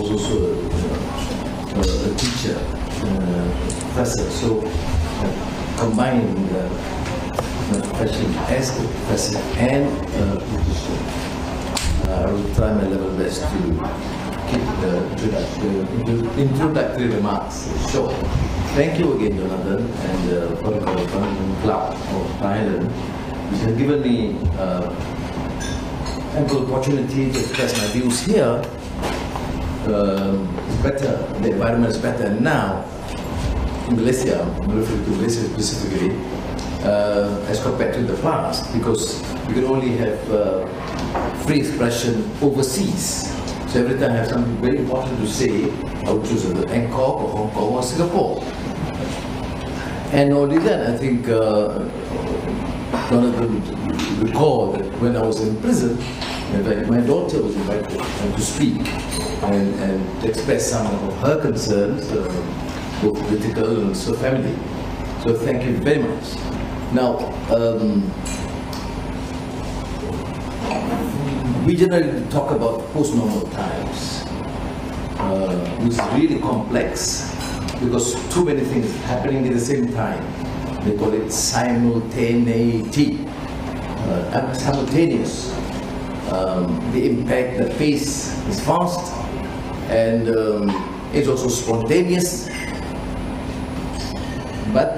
was also a teacher, professor, so combining the profession as a professor and a physician. I will try my level best to keep the introductory remarks short. Thank you again, Jonathan, and for the Pembangkang Club of Thailand, which has given me ample opportunity to express my views here. The environment is better now in Malaysia, I'm referring to Malaysia specifically, as compared to the past, because you can only have free expression overseas. So every time I have something very important to say, I would choose either Bangkok or Hong Kong or Singapore. And only then, I think Jonathan would recall that when I was in prison, in fact, my daughter was invited to speak and to express some of her concerns, both political and also family. So thank you very much. Now, we generally talk about post-normal times, which is really complex because too many things happening at the same time. They call it simultaneity, simultaneous. The impact, the pace is fast, and it's also spontaneous. But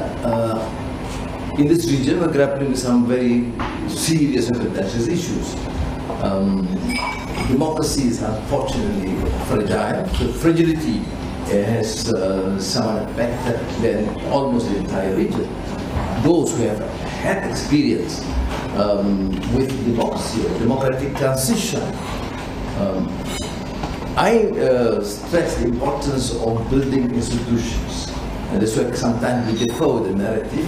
in this region, we're grappling with some very serious and contentious issues. Democracy is unfortunately fragile. The fragility has somewhat affected then almost the entire region. Those who have had experience with democracy or democratic transition, I stress the importance of building institutions. And that's why sometimes we defer the narrative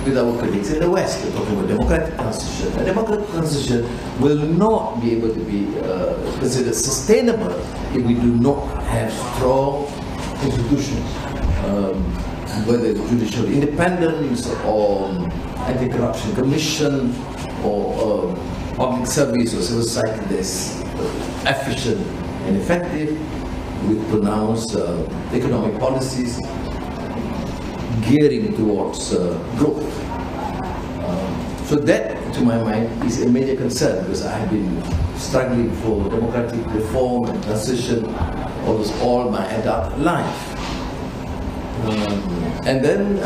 with our colleagues in the West. We're talking about democratic transition. A democratic transition will not be able to be considered sustainable if we do not have strong institutions, whether it's judicial independence or anti-corruption commission or public service or civil society that's efficient and effective with pronounced economic policies gearing towards growth. So that, to my mind, is a major concern because I have been struggling for democratic reform and transition almost all my adult life. And then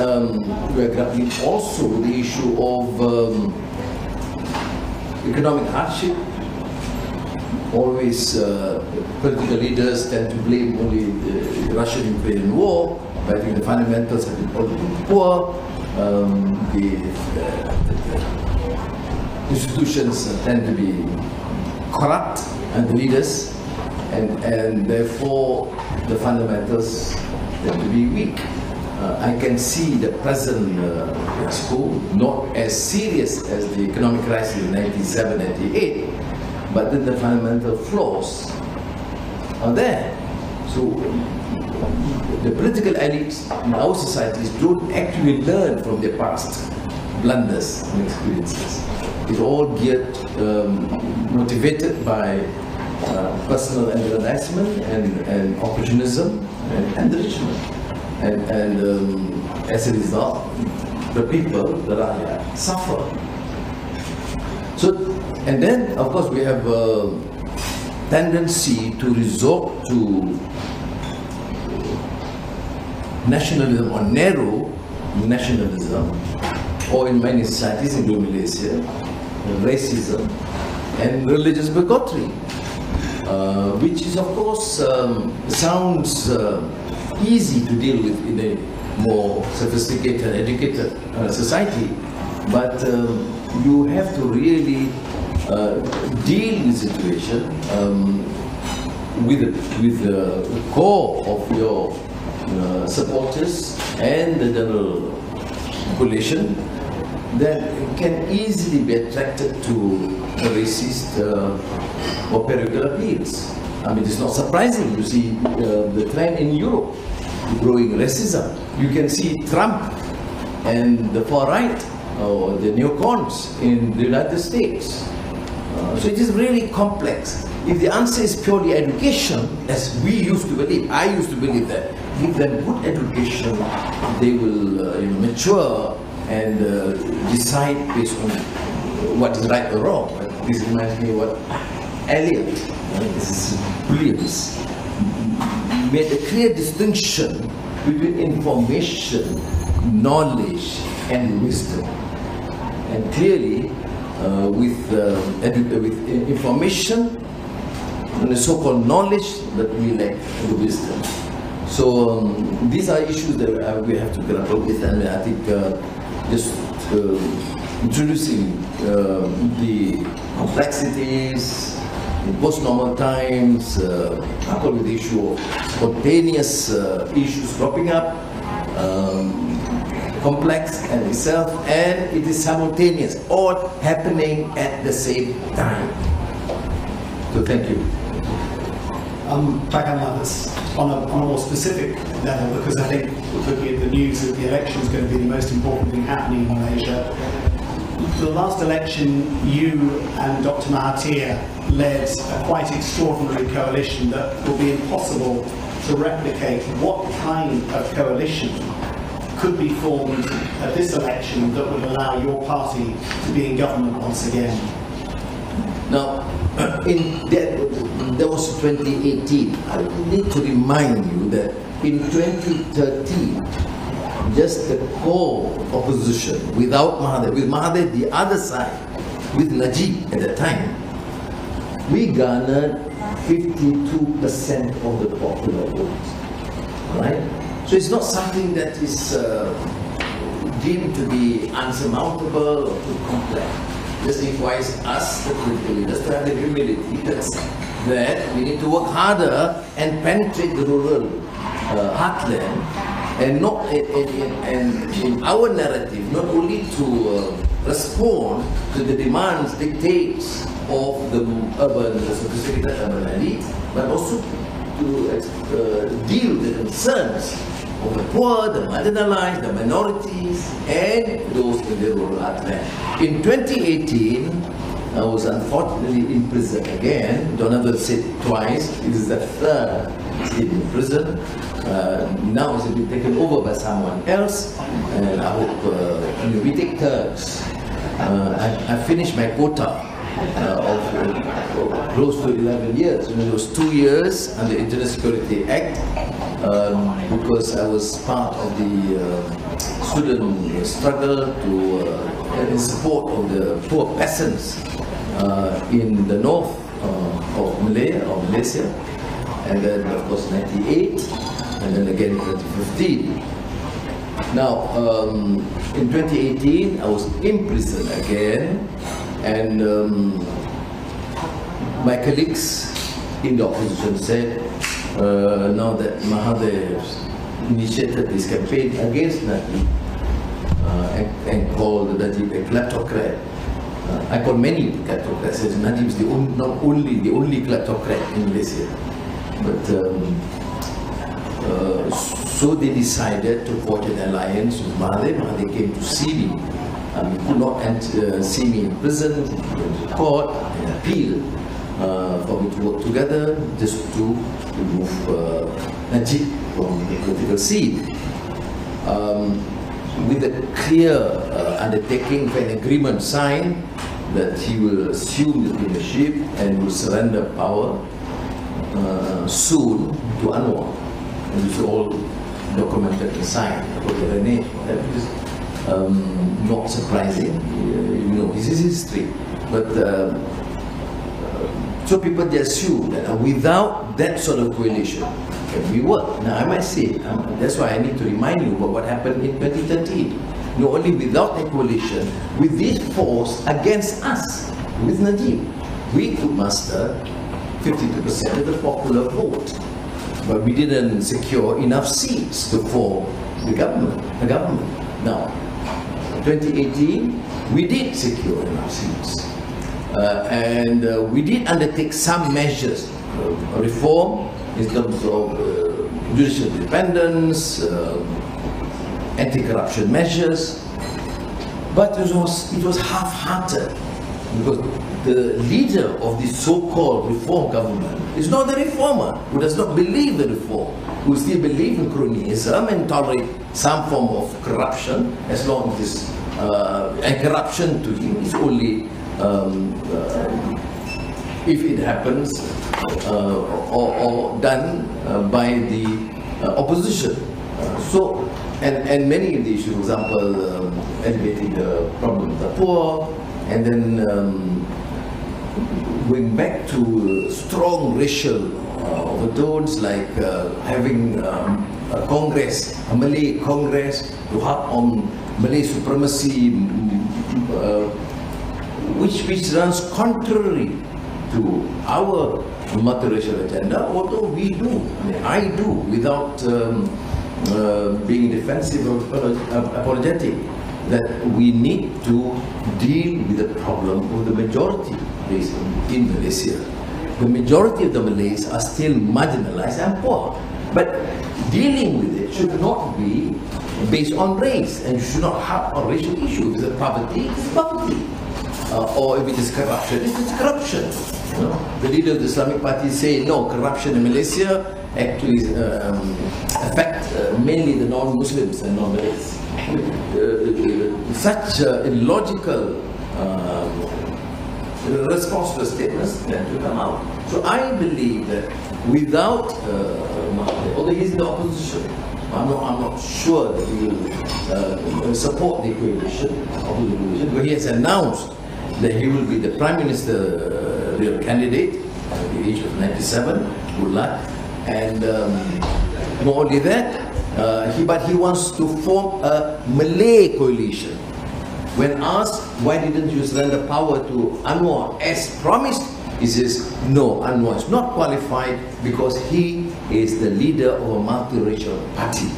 we are grappling also with the issue of economic hardship. Always political leaders tend to blame only the Russian-Ukrainian war, but I think the fundamentals have been politically poor. The institutions tend to be corrupt and the leaders, and therefore the fundamentals tend to be weak. I can see the present expo not as serious as the economic crisis in 1997-98, but then the fundamental flaws are there. So the political elites in our societies don't actually learn from their past blunders and experiences. It's all geared, motivated by personal aggrandizement and opportunism and enrichment. And as a result, the people, the rakyat, suffer. So, and then, of course, we have a tendency to resort to nationalism or narrow nationalism, or in many societies, including Malaysia, racism and religious bigotry, which is, of course, sounds easy to deal with in a more sophisticated, educated society, but you have to really deal with the situation with the core of your supporters and the general population that can easily be attracted to racist or parochial appeals. I mean, it's not surprising to see the trend in Europe, growing racism. You can see Trump and the far right, or the neocons in the United States. So it is really complex. If the answer is purely education, as we used to believe, I used to believe that, give them good education, they will mature and decide based on what is right or wrong. This reminds me of what Eliot, this is brilliance, made a clear distinction between information, knowledge, and wisdom. And clearly, with information and the so-called knowledge, that we lack the wisdom. So these are issues that we have to grapple with, and I think just introducing the complexities in post-normal times, coupled with the issue of spontaneous issues cropping up, complex and itself, and it is simultaneous, all happening at the same time. So thank you. Pak Anwar, on a more specific level, because I think looking at the news that the election is going to be the most important thing happening in Malaysia. The last election, you and Dr. Mahathir led a quite extraordinary coalition that will be impossible to replicate. What kind of coalition could be formed at this election that would allow your party to be in government once again? Now, that was 2018. I need to remind you that in 2013, just the core opposition, without Mahathir, with Mahathir the other side, with Najib at the time, we garnered 52% of the popular vote. Right? So it's not something that is deemed to be unsurmountable or too complex. This requires us, the political leaders, to have the humility that we need to work harder and penetrate the rural heartland, and not in our narrative, not only to respond to the demands, dictates of the urban, the sophisticated urban elite, but also to deal with the concerns of the poor, the marginalized, the minorities, and those in the rural heartland. In 2018, I was unfortunately in prison again. Jonathan said twice, this is the third stint in prison. Now it's been taken over by someone else, and I hope we take turns. I finished my quota of close to 11 years. It was 2 years under the International Security Act, because I was part of the student struggle to in support of the poor peasants in the north of Malaysia, and then of course 98, and then again 2015. Now in 2018 I was in prison again, and my colleagues in the opposition said, now that Mahathir initiated this campaign against Najib and called Najib a kleptocrat. I call many kleptocrats. Najib is not only the only kleptocrat in Malaysia, but so they decided to forge an alliance with Mahathir. Mahathir came to see me. He could not see me in prison, he went to court and appeal for me to work together just to remove Najib from the political scene. With a clear undertaking for an agreement signed that he will assume the leadership and will surrender power soon to Anwar. And it's all documented and signed. That is not surprising, this is history. But so people they assume that without that sort of coalition, can we work? Now I might say, that's why I need to remind you about what happened in 2013. Not only without a coalition, with this force against us, with Najib, we could muster 52% of the popular vote. But we didn't secure enough seats to form the government. Now, 2018, we did secure enough seats. And we did undertake some measures, reform in terms of judicial independence, anti-corruption measures, but it was half-hearted. because the leader of the so-called reform government is not the reformer, who does not believe in reform, who still believes in cronyism and tolerate some form of corruption, as long as this and corruption to him is only if it happens or done by the opposition. And many of the issues, for example, elevating the problem of the poor, and then going back to strong racial overtones, like having a Congress, a Malay Congress, to harp on Malay supremacy, which runs contrary to our multiracial agenda, although we do, I do, without being defensive or apologetic, that we need to deal with the problem of the majority race in Malaysia. The majority of the Malays are still marginalized and poor, but dealing with it should not be based on race, and you should not harp on racial issues. If it's poverty, it's poverty. Or if it is corruption, it is corruption. You know, the leader of the Islamic Party say no, corruption in Malaysia actually affect mainly the non-Muslims and non-Malays. Such illogical response to the statements tend to come out. So I believe that without, although he's in the opposition, I'm not sure that he will support the coalition, but he has announced that he will be the Prime Minister real candidate at the age of 97. Good luck. And not only that, but he wants to form a Malay coalition. When asked why didn't you surrender power to Anwar as promised, he says no, Anwar is not qualified because he is the leader of a multiracial party.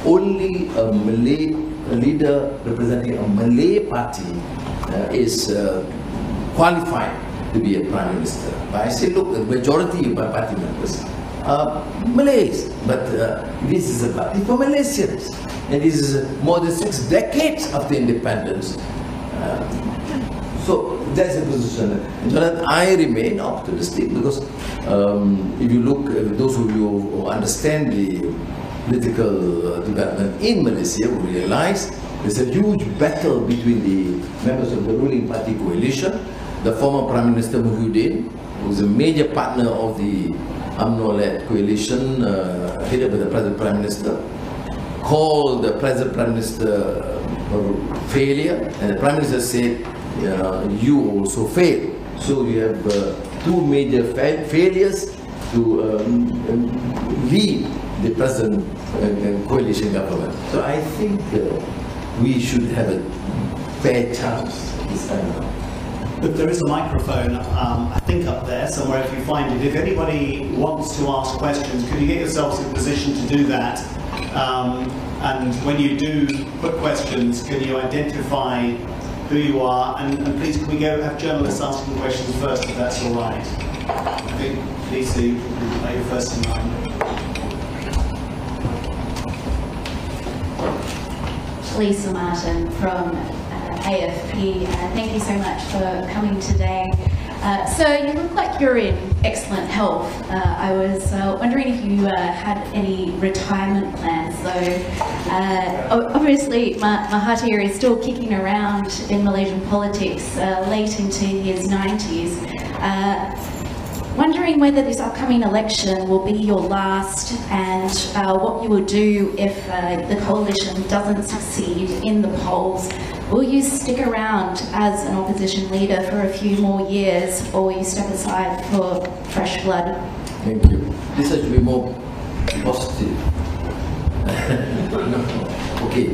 Only a Malay leader representing a Malay party is qualified to be a Prime Minister. But I say, look, the majority of my party members are Malays, but this is a party for Malaysians. And this is more than 6 decades after independence. So that's a position. But I remain optimistic because if you look, those of you who understand the political development in Malaysia will realize there's a huge battle between the members of the ruling party coalition. The former Prime Minister Muhyiddin, who is a major partner of the UMNO-led coalition headed by the present Prime Minister, called the present Prime Minister failure, and the Prime Minister said, you also failed. So you have 2 major failures to lead the present coalition government. So I think we should have a fair chance this time around. But there is a microphone, I think, up there somewhere if you find it. If anybody wants to ask questions, could you get yourselves in position to do that? And when you do put questions, can you identify who you are? And please, can we go have journalists asking questions first, if that's all right? I think, Lisa, you are your first in line. Lisa Martin from AFP. Thank you so much for coming today. So you look like you're in excellent health. I was wondering if you had any retirement plans, though. Obviously, Mahathir is still kicking around in Malaysian politics, late into his 90s. Wondering whether this upcoming election will be your last, and what you will do if the coalition doesn't succeed in the polls. Will you stick around as an opposition leader for a few more years, or will you step aside for fresh blood? Thank you. This has to be more positive. Okay.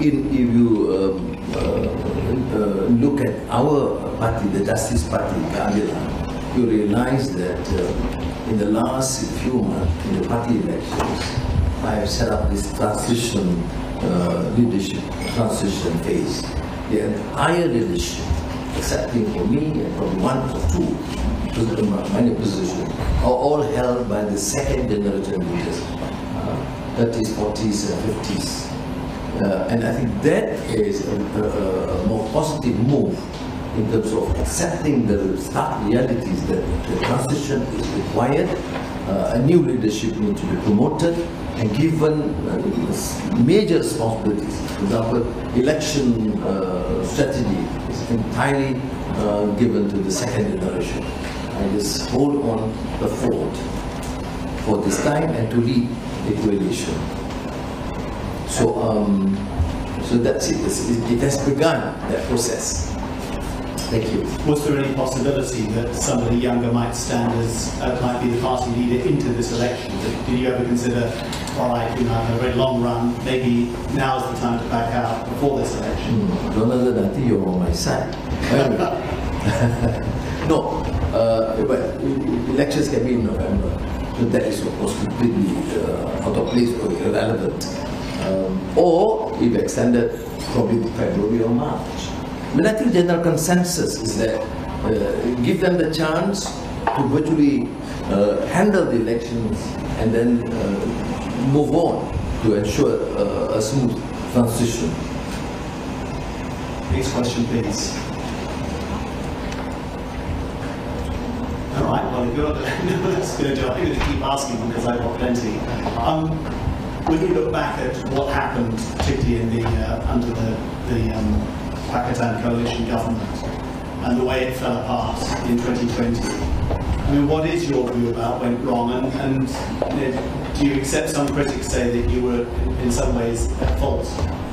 If you look at our party, the Justice Party, Keadilan, you realize that in the last few months, in the party elections, I have set up this transition leadership, transition phase. The entire leadership, excepting for me and probably 1 or 2 many positions, are all held by the second generation leaders, 30s, 40s, and 50s. And I think that is a more positive move in terms of accepting the stark realities that the transition is required. A new leadership needs to be promoted and given major responsibilities. For example, election strategy is entirely given to the second generation. I just hold on the fort for this time and to lead the coalition. So that's it. It has begun, that process. Thank you. Was there any possibility that somebody younger might stand as, might be the party leader into this election? Did you ever consider, all right, you know, I've had a very long run, maybe now's the time to back out before this election? Donald, I think you're on my side. No, but elections can be in November. So that is, of course, completely out of place or irrelevant. Or, if extended, probably February or March. I mean, I think general consensus is that give them the chance to virtually handle the elections and then move on to ensure a smooth transition. Next question, please. All right, well, if you're not that's going to do, I'm going to keep asking them because I've got plenty. When you look back at what happened, particularly in the under the Pakistan coalition government and the way it fell apart in 2020, I mean, what is your view about what went wrong, and you know, do you accept some critics say that you were in some ways at fault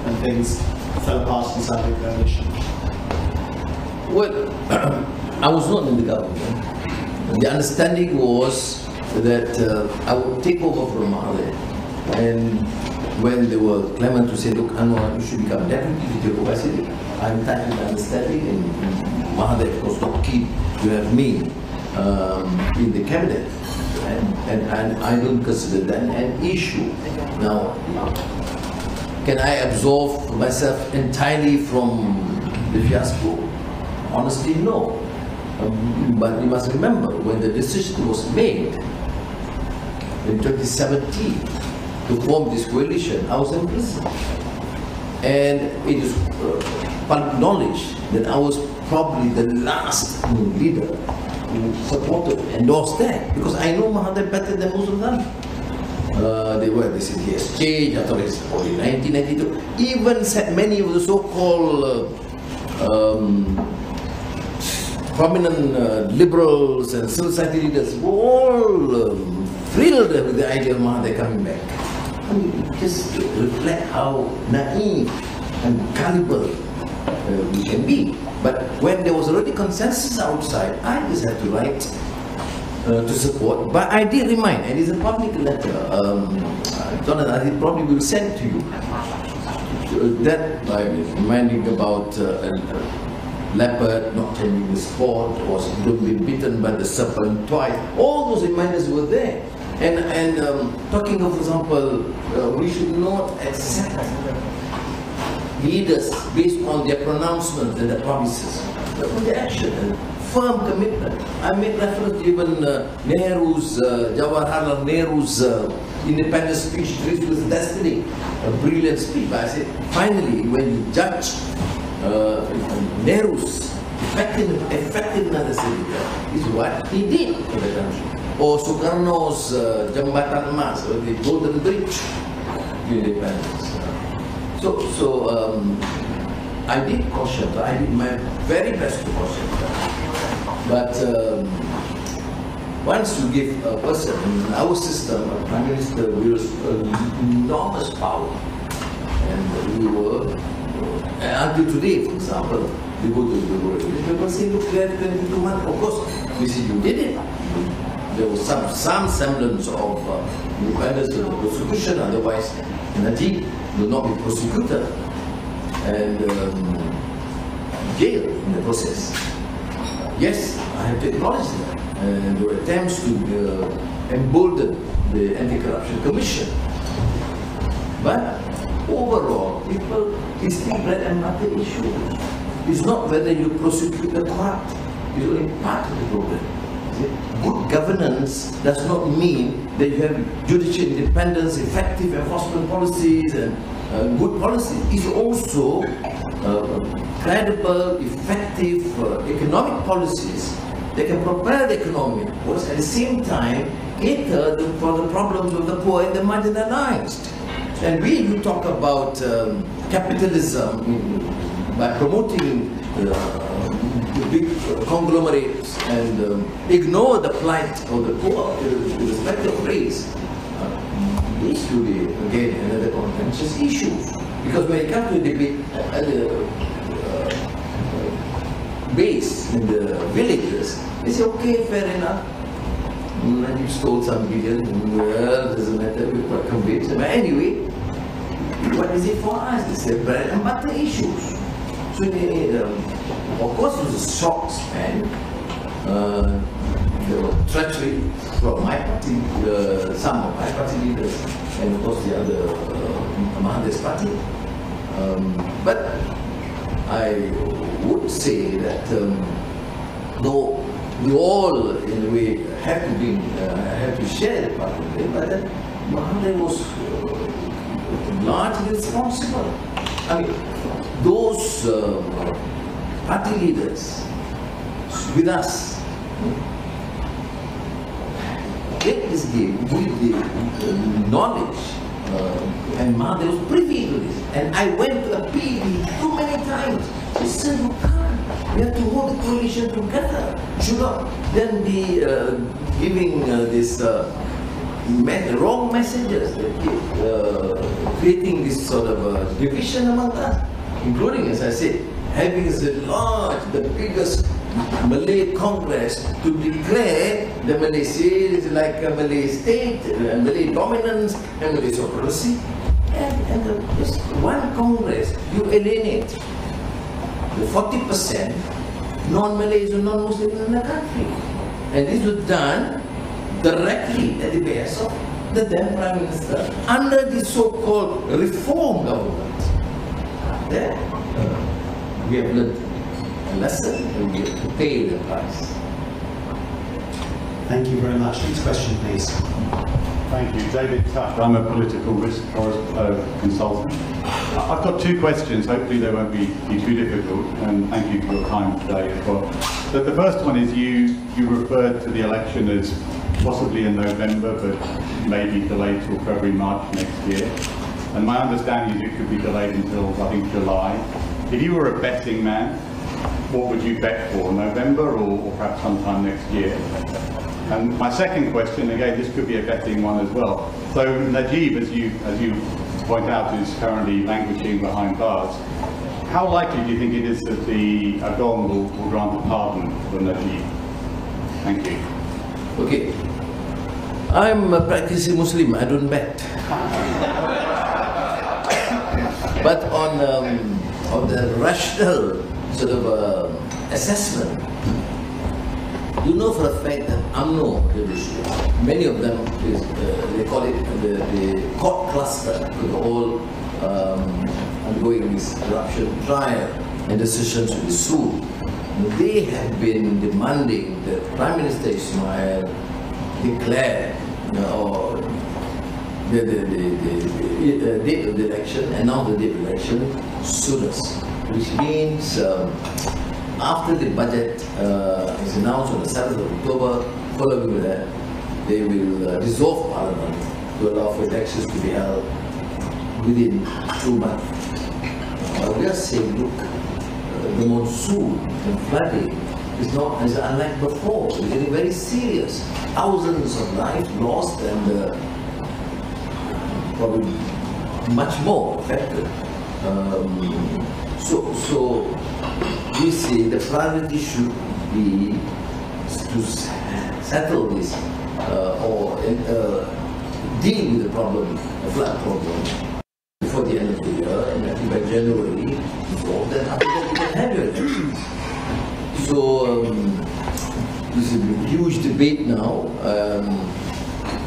and things fell apart inside the coalition? Well, I was not in the government. The understanding was that I would take over from Mahathir, and when they were clamoring to say, look, Anwar, you should become deputy to take over, I said, I'm tied with understanding, and Mahathir, of course, not keen to have me in the cabinet, and I don't consider that an issue. Now, can I absolve myself entirely from the fiasco? Honestly, no. But you must remember, when the decision was made in 2017 to form this coalition, I was in prison. And it is public knowledge that I was probably the last leader who supported, endorsed that, because I know Mahathir better than most of them. They said he has changed, I thought it's only 1992. Even said many of the so-called prominent liberals and civil society leaders were all thrilled with the idea of Mahathir coming back. I mean, just reflect how naive and gullible we can be. But when there was already consensus outside, I just had to write to support. But I did remind, and it's a public letter, Jonathan, I probably will send to you, that I'm reminding about leopard not changing the spot, or don't be bitten by the serpent twice. All those reminders were there. And talking of, for example, we should not accept leaders based on their pronouncements and their promises, but on their action and firm commitment. I made reference to even Nehru's, Jawaharlal Nehru's independence speech, Race to His Destiny, a brilliant speech. But I said, finally, when you judge Nehru's effectiveness as a leader, is what he did for the country. Or Sukarno's Jambatan Emas, or the Golden Bridge independence. So I did caution, I did my very best to caution. But once you give a person, in our system, a Prime Minister wields enormous power. And we were, until today, for example, we go to the people say, look, we have 22 months. Of course, we see you did it. There was some semblance of independence of the prosecution, otherwise Najib will not be prosecuted and jailed in the process. Yes, I have to acknowledge that. And there were attempts to embolden the Anti-Corruption Commission. But overall, people, it's the bread and butter issue. It's not whether you prosecute the corrupt. It's only part of the problem. Good governance does not mean that you have judicial independence, effective enforcement policies, and good policies. It's also credible, effective economic policies that can prepare the economy, but at the same time cater for the problems of the poor and the marginalized. And we talk about capitalism by promoting the big conglomerates and ignore the plight of the poor, irrespective of race. This will be, again, another contentious issue. Because when it comes to debate at the base in the villages, they say, okay, fair enough. And you stole some billion, well, doesn't matter, we quite convinced. But anyway, what is it for us? It's the bread and butter issues. So, of course, it was a short span. There was treachery from my party, some of my party leaders, and of course the other Mahathir's party. But I would say that though we all, in a way, have to share the part of it, but that Mahathir was largely responsible. I mean, those party leaders with us played this game with the knowledge, and Mahathir was privy to this. And I went to the PB too many times. He said, you can't. We have to hold the coalition together. Should not then be giving this wrong messages, creating this sort of division among us, including, as I said, having the biggest Malay Congress to declare the Malaysia is like a Malay state, Malay dominance, and Malay supremacy. And just one Congress, you alienate the 40% non-Malays or non-Muslims in the country. And this was done directly at the behest of the then Prime Minister under the so-called reform government. There, we have learned a lesson and we have to pay the price. Thank you very much. Next question, please. Thank you. David Tuck. I'm a political risk consultant. I've got two questions. Hopefully they won't be too difficult, and thank you for your time today as well. So the first one is you referred to the election as possibly in November, but maybe delayed till February, March next year. And my understanding is it could be delayed until, I think, July. If you were a betting man, what would you bet for, November or perhaps sometime next year? And my second question, again, this could be a betting one as well. So Najib, as you point out, is currently languishing behind bars. How likely do you think it is that the Agong will grant a pardon for Najib? Thank you. Okay. I'm a practicing Muslim, I don't bet. But on the rational sort of assessment, you know for a fact that UMNO, many of them, they call it the court cluster, because all undergoing this corruption trial and decisions to be sued. They have been demanding that Prime Minister Ismail declare the date of the election, announce the date of the election soonest, which means after the budget is announced on the 7th of October, following that, they will dissolve Parliament to allow for elections to be held within 2 months. We are saying, look, the monsoon and flooding is not as unlike before. It's getting very serious. Thousands of lives lost and probably much more affected. So we say the priority should be to settle this or deal with the problem, the flood problem, before the end of the year, and I think by January, then after that we can have your elections. So this is a huge debate now.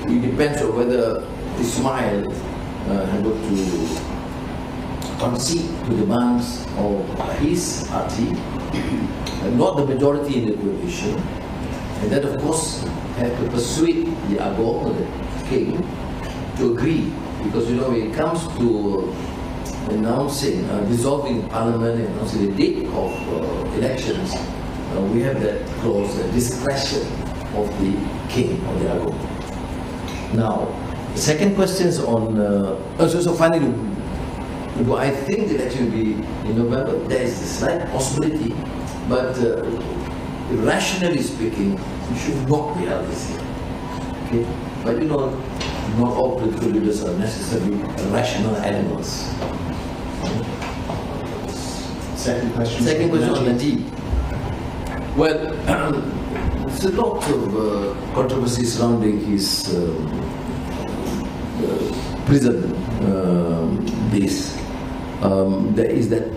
It depends on whether Ismail had got to concede to demands of his party, not the majority in the coalition, and then of course have to persuade the Agong, the king, to agree. Because you know, when it comes to announcing, dissolving Parliament and announcing the date of elections, we have that clause, the discretion of the King or the Agong. Now, the second question is on, so finally, do I think the election will be in November? There is a slight possibility, but rationally speaking, it should not be held this year. Okay? But you know, not all political leaders are necessarily rational animals. Second question. Second question on Najib. Well, there's a lot of controversy surrounding his prison base. There is that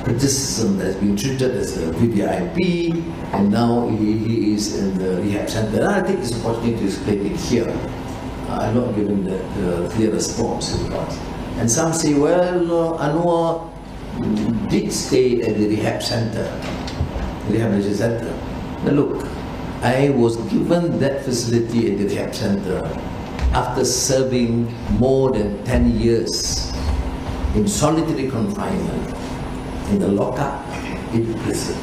criticism that has been treated as a VVIP, and now he is in the rehab center. And I take this opportunity to explain it here. I'm not giving that clear response in part. And some say, well, Anwar did stay at the rehab center, rehabilitation center. Now look, I was given that facility at the rehab center after serving more than 10 years in solitary confinement in the lockup in prison.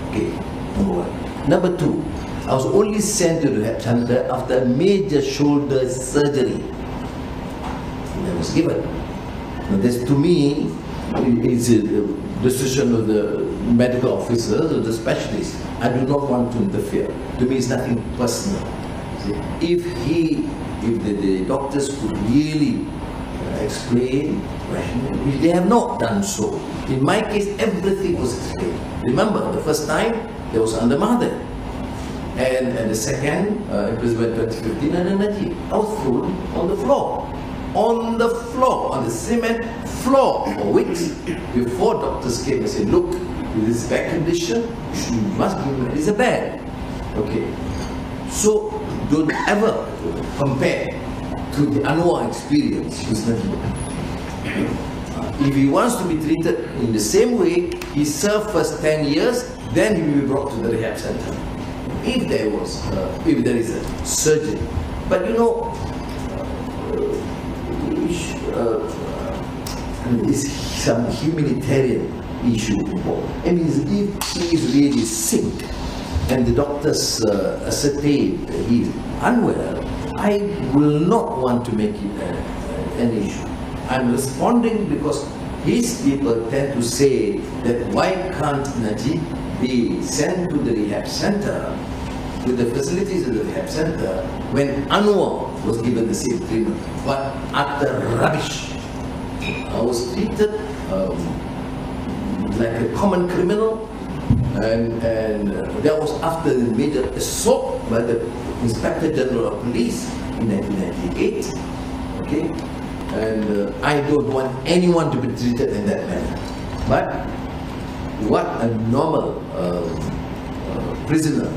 Okay, number one. Number two, I was only sent to the rehab center after a major shoulder surgery. And I was given. Now this, to me, is a decision of the medical officers or the specialists. I do not want to interfere. To me, it's nothing personal. See, if the doctors could really explain rationally, they have not done so. In my case, everything was explained. Remember, the first time, there was under Mahathir. And the second, imprisonment 2015, and then Najib. I was thrown on the floor. On the floor, on the cement floor for weeks before doctors came and said, look, with this back condition, you must give him a bed. Okay. So don't ever compare to the Anwar experience. If he wants to be treated in the same way, he served first 10 years, then he will be brought to the rehab center. If there is a surgery. But you know, is some humanitarian issue involved. I mean, if he is really sick and the doctors ascertain that he is unwell, I will not want to make it an issue. I'm responding because his people tend to say that why can't Najib be sent to the rehab center with the facilities of the rehab center when Anwar was given the same treatment, but utter rubbish. I was treated like a common criminal, and that was after the major assault by the Inspector General of Police in 1998. Okay, and I don't want anyone to be treated in that manner. But what a normal prisoner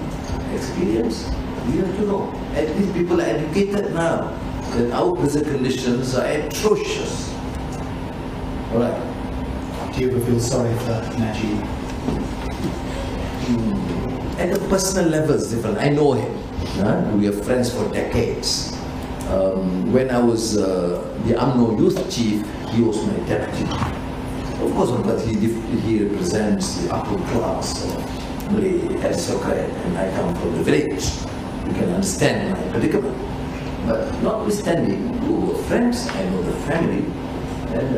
experience, we have to know. At least people are educated now that our prison conditions are atrocious. All right. Do you ever feel sorry for Najib? At a personal level, it's different. I know him. We are friends for decades. When I was the UMNO youth chief, he was my deputy. Of course, but he represents the upper class of Malay aristocrat, and I come from the village. You can understand my predicament. But notwithstanding, we were friends, I know the family, and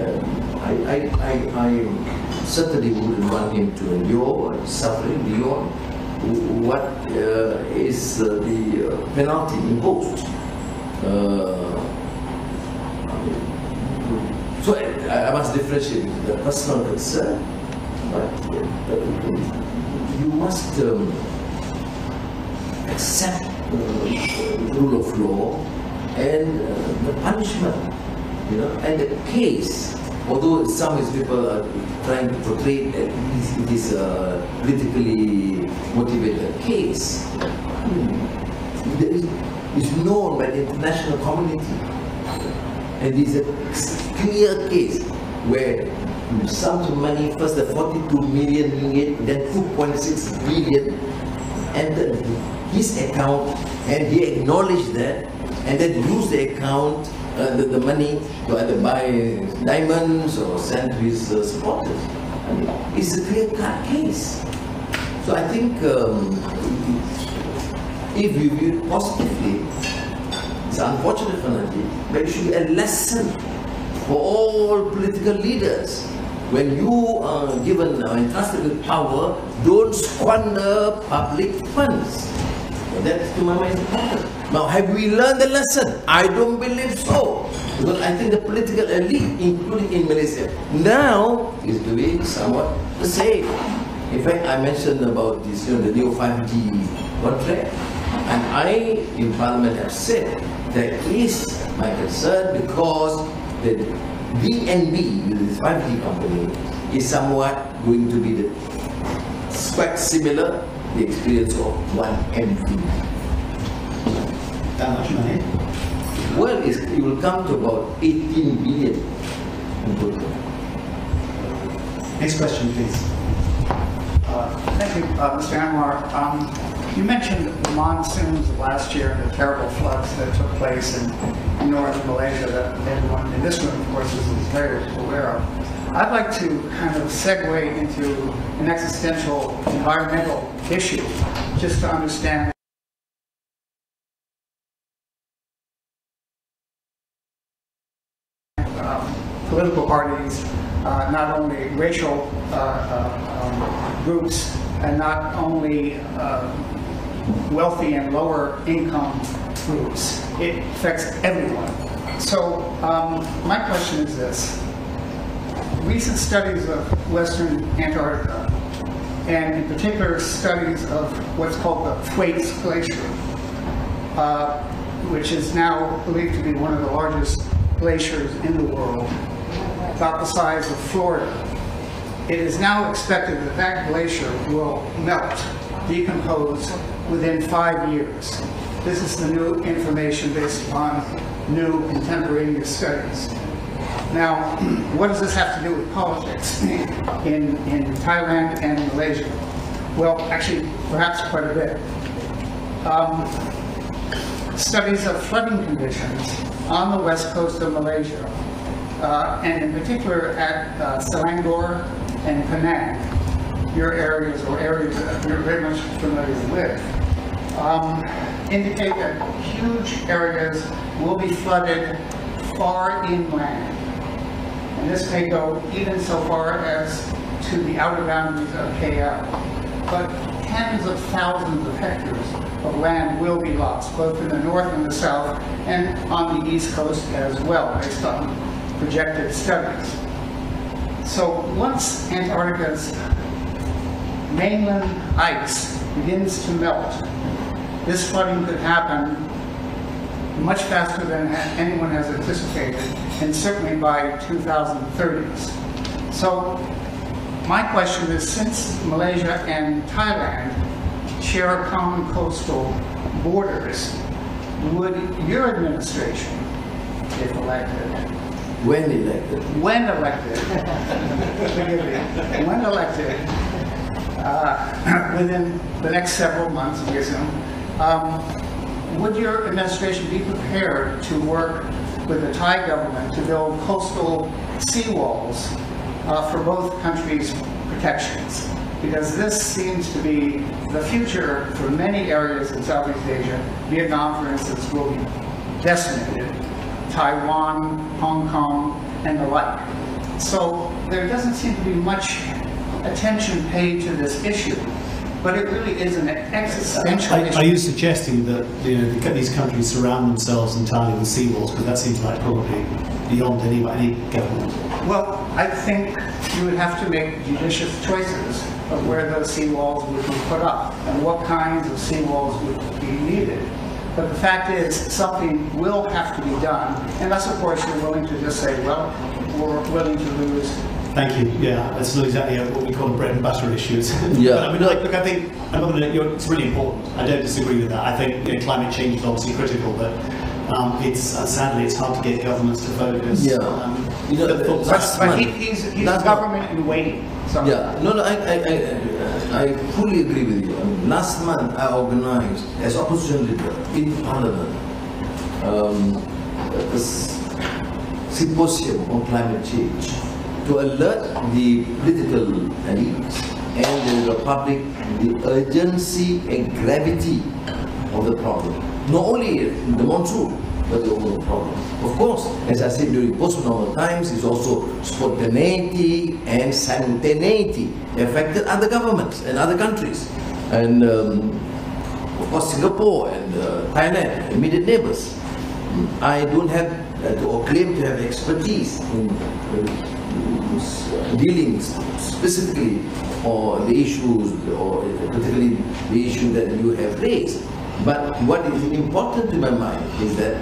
I certainly wouldn't want him to endure suffering beyond what is the penalty imposed. So I must differentiate the personal concern, but you must accept the rule of law and the punishment, you know, and the case. Although some people are trying to portray that it is a politically motivated case, it's known by the international community. And it is a clear case where sums of money, first the 42 million ringgit, then 2.6 billion, entered his account, and he acknowledged that, and then used the account the money to either buy diamonds or send to his supporters. I mean, it's a clear-cut case. So I think if you view it positively, it's unfortunate for Najib, but it should be a lesson for all political leaders. When you are given or entrusted with power, don't squander public funds. That's to my mind important. Now, have we learned the lesson? I don't believe so. Because I think the political elite, including in Malaysia, now is doing somewhat the same. In fact, I mentioned about this, the new 5G contract, and I, in Parliament, have said that is my concern because the BNB, this 5G company, is somewhat going to be quite similar the experience of one MP. That much money? Well, it will come to about 18 billion in total. Next question, please. Thank you, Mr. Anwar. You mentioned the monsoons of last year and the terrible floods that took place in northern Malaysia that everyone in this room, of course, is very aware of. I'd like to kind of segue into an existential environmental issue, just to understand political parties, not only racial groups, and not only wealthy and lower income groups. It affects everyone. So my question is this. Recent studies of Western Antarctica, and in particular studies of what's called the Thwaites Glacier, which is now believed to be one of the largest glaciers in the world, about the size of Florida. It is now expected that that glacier will melt, decompose within 5 years. This is the new information based upon new contemporaneous studies. Now, what does this have to do with politics in Thailand and Malaysia? Well, actually, perhaps quite a bit. Studies of flooding conditions on the west coast of Malaysia, and in particular at Selangor and Penang, your areas or areas that you're very much familiar with, indicate that huge areas will be flooded far inland. And this may go even so far as to the outer boundaries of KL. But tens of thousands of hectares of land will be lost, both in the north and the south, and on the east coast as well, based on projected studies. So once Antarctica's mainland ice begins to melt, this flooding could happen much faster than anyone has anticipated, and certainly by 2030s. So my question is, since Malaysia and Thailand share common coastal borders, would your administration, if elected, When elected, forgive me, when elected, within the next several months, we assume, would your administration be prepared to work with the Thai government to build coastal seawalls for both countries' protections? Because this seems to be the future for many areas in Southeast Asia. Vietnam, for instance, will be decimated. Taiwan, Hong Kong, and the like. So there doesn't seem to be much attention paid to this issue, but it really is an existential issue. Are you suggesting that these countries surround themselves entirely with seawalls? Because that seems like probably beyond any government. Well, I think you would have to make judicious choices of where those seawalls would be put up and what kinds of seawalls would be needed. But the fact is, something will have to be done, unless, of course, you're willing to just say, well, we're willing to lose. Thank you. Yeah, that's not exactly what we call bread and butter issues. Yeah. But I mean, look, I think it's really important. I don't disagree with that. I think climate change is obviously critical, but sadly it's hard to get governments to focus. Yeah. But he's a government in waiting. So. Yeah, I fully agree with you. Last month I organized, as opposition leader in Parliament, symposium on climate change to alert the political elites and the public the urgency and gravity of the problem. Not only the monsoon, but the overall problem. Of course, as I said during post-normal times, it's also spontaneity and simultaneity affected other governments and other countries. And of course, Singapore and Thailand, immediate neighbors. I don't have or claim to have expertise in dealing specifically or the issues, or particularly the issue that you have raised. But what is important to my mind is that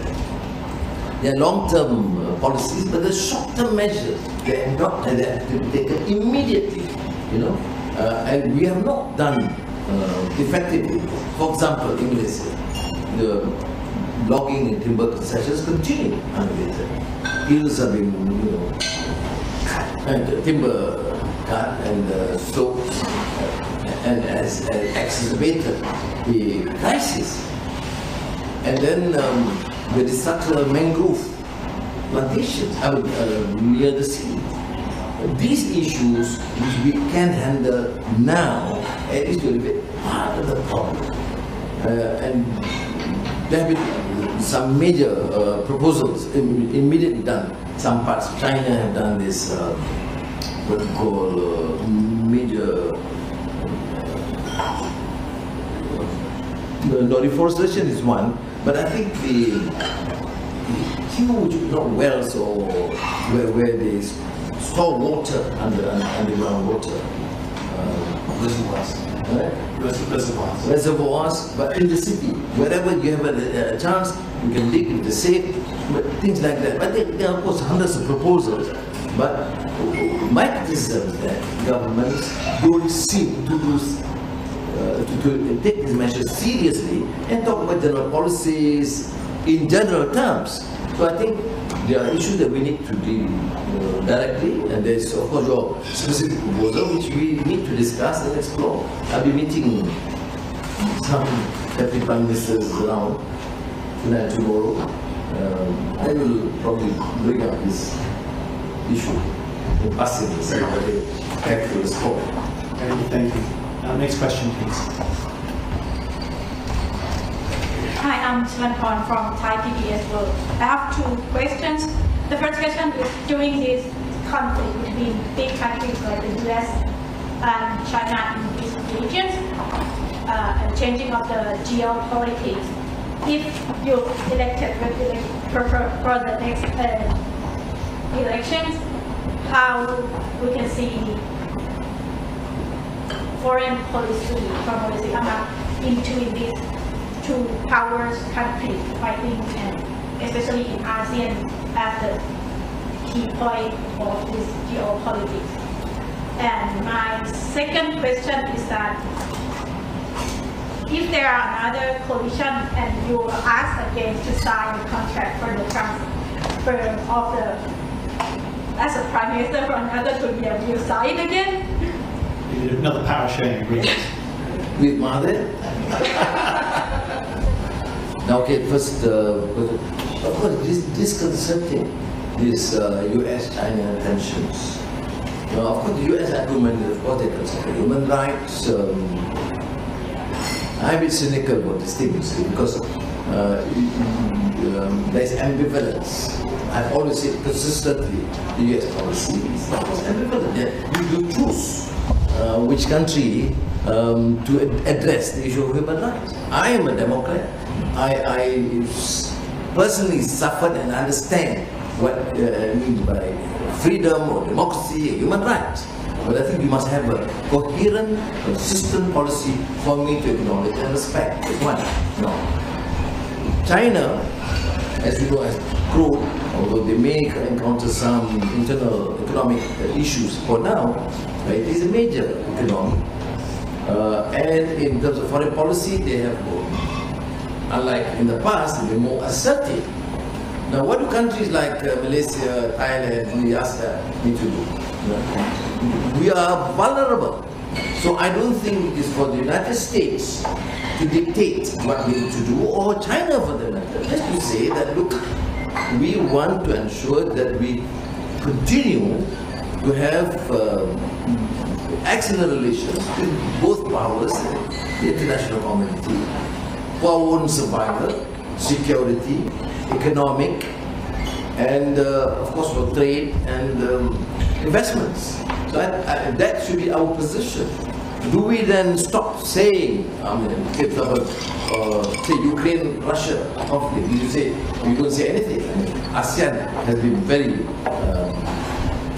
there are long-term policies, but the short-term measures they adopt and they have to be taken immediately, and we have not done effectively. For example, in Malaysia, the logging and timber concessions continue unabated. Hills have been, cut, and the timber cut and slopes, and has exacerbated the crisis. And then the destruction of mangrove plantations near the sea. These issues which we can handle now, at least to be part of the problem. And there have been some major proposals immediately done. Some parts of China have done this, what we call major no, deforestation is one, but I think the huge wells or where they store water underground water reservoirs, but in the city, wherever you have a chance, you can dig in the safe, but things like that. But there are of course hundreds of proposals, but my criticism is that governments don't seem to do to take these measures seriously and talk about general policies in general terms. So I think there are issues that we need to deal directly, and there's of course your specific proposal which we need to discuss and explore. I'll be meeting some deputy prime ministers around tonight, tomorrow. I will probably bring up this issue in passing and see how they actually respond. Thank you. Next question, please. Hi, I'm Chilankorn from Thai PBS World. I have two questions. The first question is, during this conflict between big countries like the US and China in these regions, and changing of the geopolitics, if you're elected for the next elections, how we can see foreign policy from in between these two powers countries fighting, and especially in ASEAN as the key point of this geopolitics. And my second question is that if there are another coalition and you are asked again to sign a contract for the transfer of as a prime minister for another 2 years, will you sign again? Another power sharing agreement. With Mahathir? Now, okay, first, of course, disconcerting this US-China tensions. Of course, the US argument is, of course, they consider human rights. I'm a bit cynical about this thing, because there's ambivalence. I've always said consistently, the US policy is ambivalent. You choose which country to address the issue of human rights. I am a Democrat. I personally suffered and understand what it means by freedom or democracy or human rights. But I think we must have a coherent, consistent policy for me to acknowledge and respect. That's one. No. China, as you know, has grown, although they may encounter some internal economic issues for now. It is a major economy. And in terms of foreign policy, they have, unlike in the past, they've been more assertive. Now, what do countries like Malaysia, Thailand, and the ASEAN need to do? We are vulnerable. So I don't think it is for the United States to dictate what we need to do, or China for the matter, just to say that, look, we want to ensure that we continue to have excellent relations with both powers, the international community, for our own survival, security, economic, and of course for trade and investments. So that should be our position. Do we then stop saying, say Ukraine-Russia conflict, you don't say anything? ASEAN has been very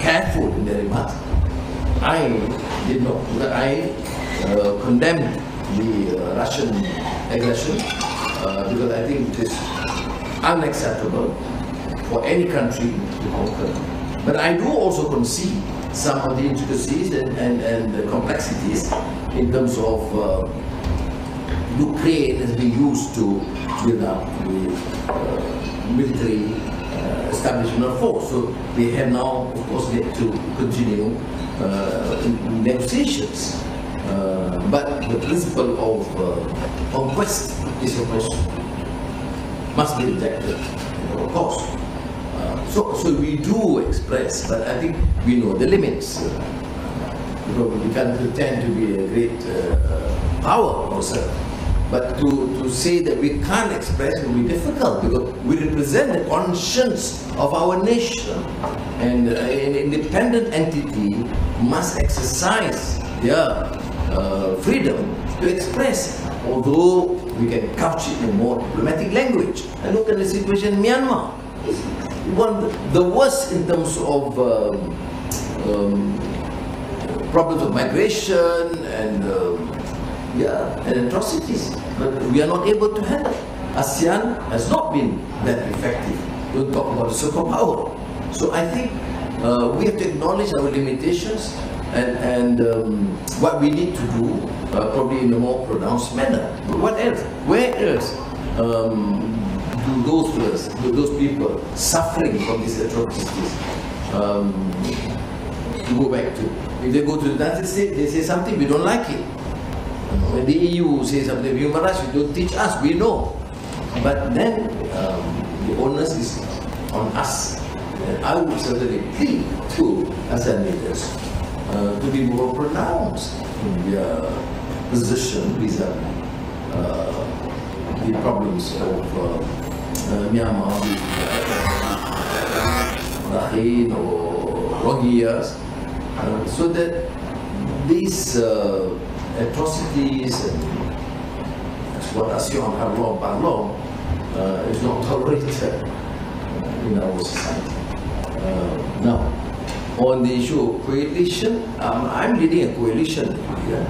careful in their remarks. I did not. I condemned the Russian aggression because I think it is unacceptable for any country to conquer. But I do also concede some of the intricacies and the complexities in terms of Ukraine has been used to build up the military establishment of force. So they have now, of course, yet to continue negotiations. But the principle of conquest is, of course, must be rejected, of course. So we do express, but I think we know the limits. We can't pretend to be a great power ourselves. But to say that we can't express will be difficult because we represent the conscience of our nation. And an independent entity must exercise their freedom to express, although we can couch it in more diplomatic language. And look at the situation in Myanmar. The worst in terms of problems of migration and atrocities, but we are not able to handle. ASEAN has not been that effective. Don't talk about the superpower. So I think we have to acknowledge our limitations and what we need to do, probably in a more pronounced manner. But what else? Where else do those people suffering from these atrocities to go back to? If they go to the United States, they say something, we don't like it. When the EU says something, human rights, you don't teach us, we know. But then the onus is on us. And I would certainly plead to ASEAN leaders to be more pronounced in their position vis-a-vis the problems of Myanmar, Rakhine or Rohingyas, so that these atrocities and exploitation par l'homme is not tolerated in our society. Now, on the issue of coalition, I'm leading a coalition here.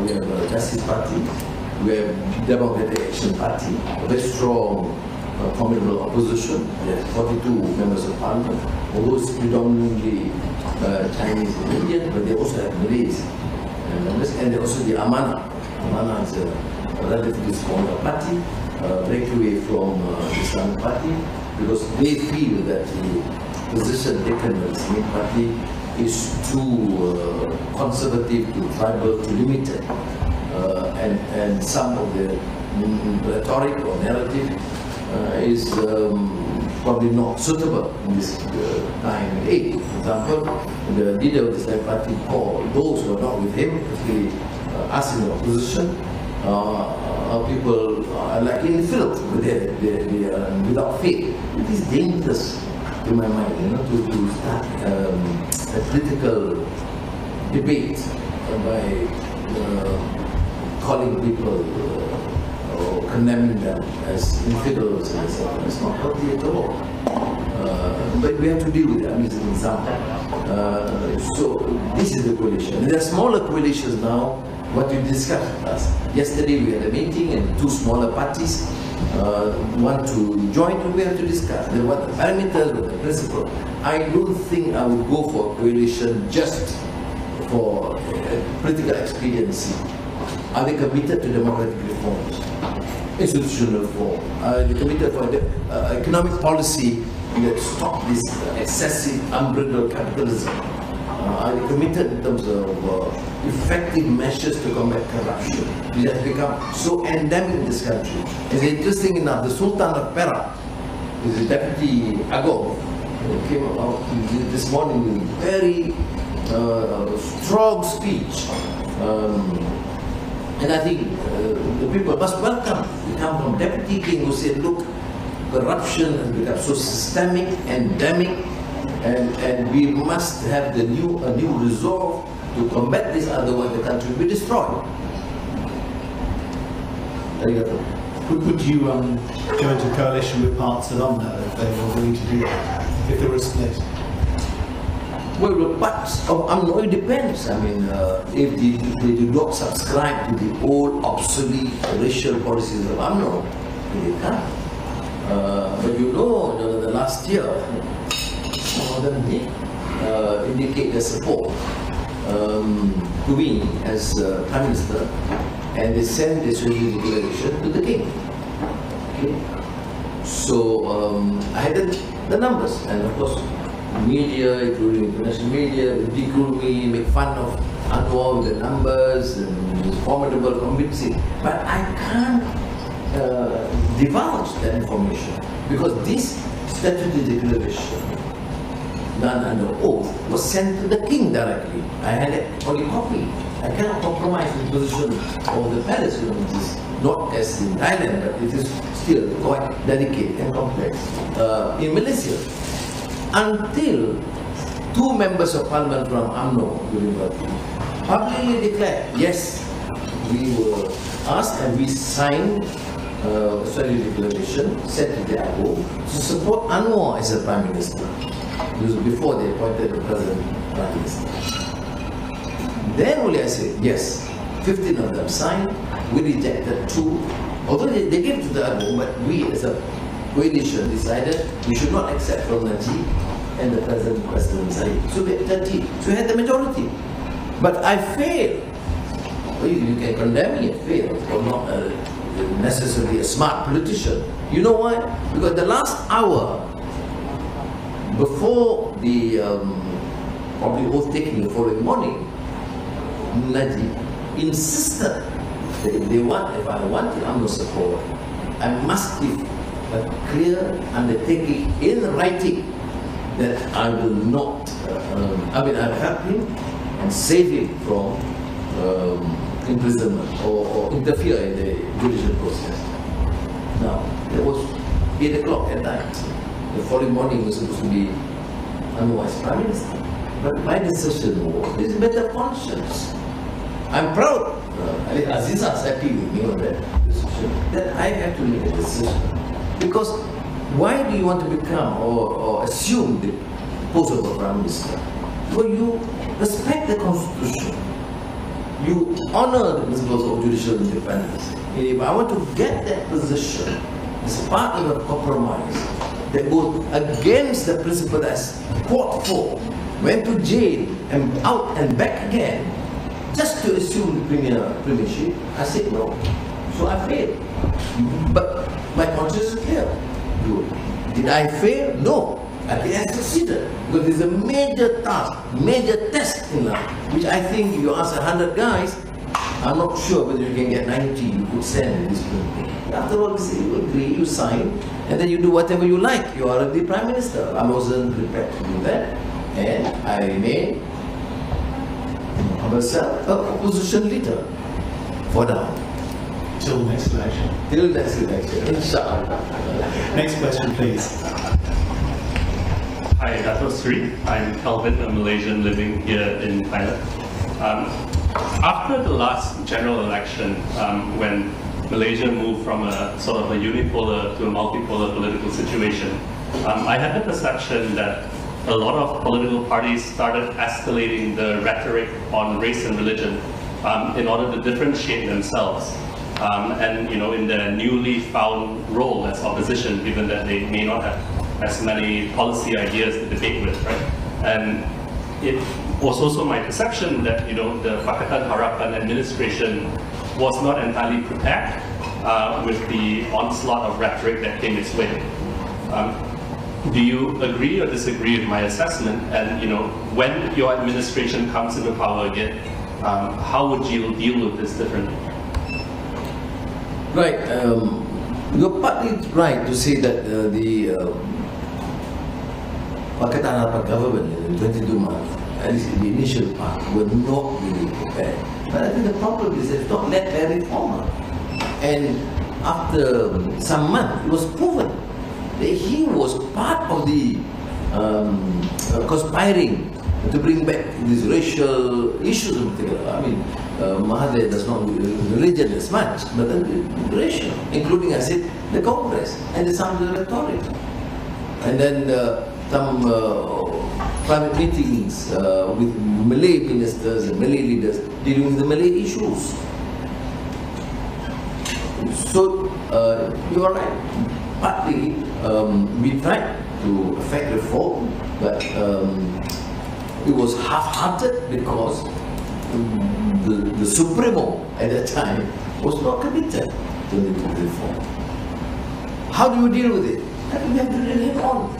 We have a Justice Party, we have Democratic Action Party, a very strong, formidable opposition. We have 42 members of parliament, although it's predominantly Chinese and Indian, but they also have Malays members, and also the AMANA. AMANA is a relatively smaller party, break away from the Islamic Party, because they feel that the position taken by the Islamic Party is too conservative, too tribal, too limited, and some of the rhetoric or narrative is probably not suitable in this time and age. For example, the leader of the Islamic Party called those who are not with him, particularly us in the opposition, people are like in filth, they are without faith. It is dangerous, to my mind, to start a political debate by calling people or condemning them as infidels and so on. It's not healthy at all. But we have to deal with it. I mean, it's an example. So this is the coalition. And there are smaller coalitions now. What we discussed with us. Yesterday we had a meeting and two smaller parties want to join, and we have to discuss what the parameters, what the principle. I don't think I would go for a coalition just for political expediency. Are they committed to democratic reforms, institutional reform? Are they committed for economic policy that stop this excessive unbridled capitalism? Are they committed in terms of effective measures to combat corruption? It has become so endemic in this country. It's interesting enough, the Sultan of Perak the Deputy Agong, came out this morning with a very strong speech. And I think the people must welcome. We come from Deputy King who said, look, corruption has become so systemic, endemic, and we must have a new resolve to combat this, otherwise the country will be destroyed. Would you go into coalition with parts of UMNO if they were willing to do that, if there was a split? Well, parts of UMNO, it depends. I mean, if they do not subscribe to the old obsolete racial policies of UMNO, they can't. But you know, the last year, some of them did indicate their support to me as Prime Minister, and they sent this declaration to the King. Okay? So I had the numbers, and of course, media, including international media, ridicule me, make fun of Anwar with the numbers and his formidable convincing. But I can't divulge that information because this statutory declaration done under oath was sent to the King directly. I had it only copy. I cannot compromise the position of the palace, it is not as in Thailand, but it is still quite delicate and complex. In Malaysia, until 2 members of parliament from UMNO publicly declared, yes, we were asked and we signed a declaration sent to the Agong to support Anwar as a Prime Minister. This was before they appointed the present Prime Minister. Then only I said, yes, 15 of them signed, we rejected 2. Although they gave to the Agong, but we as a coalition decided we should not accept from Najib and the present President Said. So we had 30, so we had the majority. But I failed. Well, you can condemn me, I failed, or not necessarily a smart politician. You know why? Because the last hour before the probably oath taking the following morning, Najib insisted that if I want the UMNO support, I must give a clear undertaking in writing that I will not, I'll help him and save him from imprisonment or interfere in the judicial process. Now, it was 8 o'clock at night. The following morning was supposed to be Anwar as Prime Minister. But my decision was, this is better conscience. I'm proud, Aziza is happy with me on that decision, that I have to make a decision. Because why do you want to become or assume the post of a Prime Minister? Well, you respect the Constitution. You honor the principles of judicial independence. If I want to get that position, it's part of a compromise that goes against the principle that's fought for, went to jail and out and back again, just to assume the premiership. I said no. So I failed. But my conscience is clear. Did I fail? No. I think I succeeded. Because there's a major task, major test in life, which I think if you ask 100 guys, I'm not sure whether you can get 90 you could send this thing. After all, you agree, you sign, and then you do whatever you like. You are the Prime Minister. I wasn't prepared to do that, and I remain myself an opposition leader for now. Till the next election. Till next election, inshallah. Next question, please. Hi, Datuk Seri. I'm Calvin, a Malaysian living here in Thailand. After the last general election, when Malaysia moved from a sort of a unipolar to a multipolar political situation, I had the perception that a lot of political parties started escalating the rhetoric on race and religion in order to differentiate themselves. And in their newly found role as opposition, given that they may not have as many policy ideas to debate with, right? And it was also my perception that the Pakatan Harapan administration was not entirely prepared with the onslaught of rhetoric that came its way. Do you agree or disagree with my assessment? And when your administration comes into power again, how would you deal with this differently? Right. You're partly right to say that the Pakatan Harapan government in 22 months, at least in the initial part, were not really prepared. But I think the problem is that it's not led by a reformer. And after some months, it was proven that he was part of the conspiring to bring back these racial issues in particular. I mean, Mahathir does not religion as much, but racial, including, I said, the Congress and the sound of the rhetoric. And then some private meetings with Malay ministers and Malay leaders dealing with the Malay issues. So, you are right. Partly, we tried to effect reform, but it was half-hearted because the Supremo at that time was not committed to the reform. How do you deal with it? I think we have to deal it on.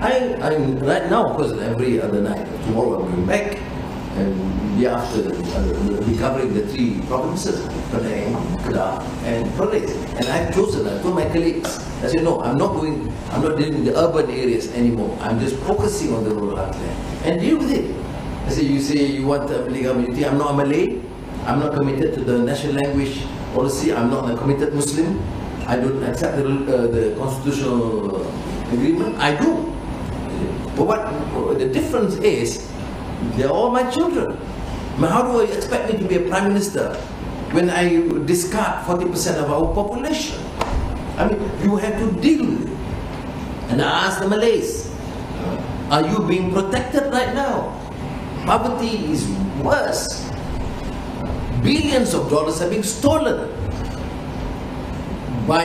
I'm right now, of course, every other night. Tomorrow I'm going back, and the after recovering the 3 provinces, Penang, Kedah, and Perlis. And I've chosen. I told my colleagues, I said, no, I'm not dealing with the urban areas anymore. I'm just focusing on the rural heartland and deal with it. I said, you say you want a Malay community. I'm not a Malay. I'm not committed to the national language policy. I'm not a committed Muslim. I don't accept the constitutional agreement. I do. But what the difference is, they're all my children. But how do I expect me to be a prime minister when I discard 40% of our population? I mean, you have to deal with it. And I ask the Malays, are you being protected right now? Poverty is worse. Billions of dollars are being stolen by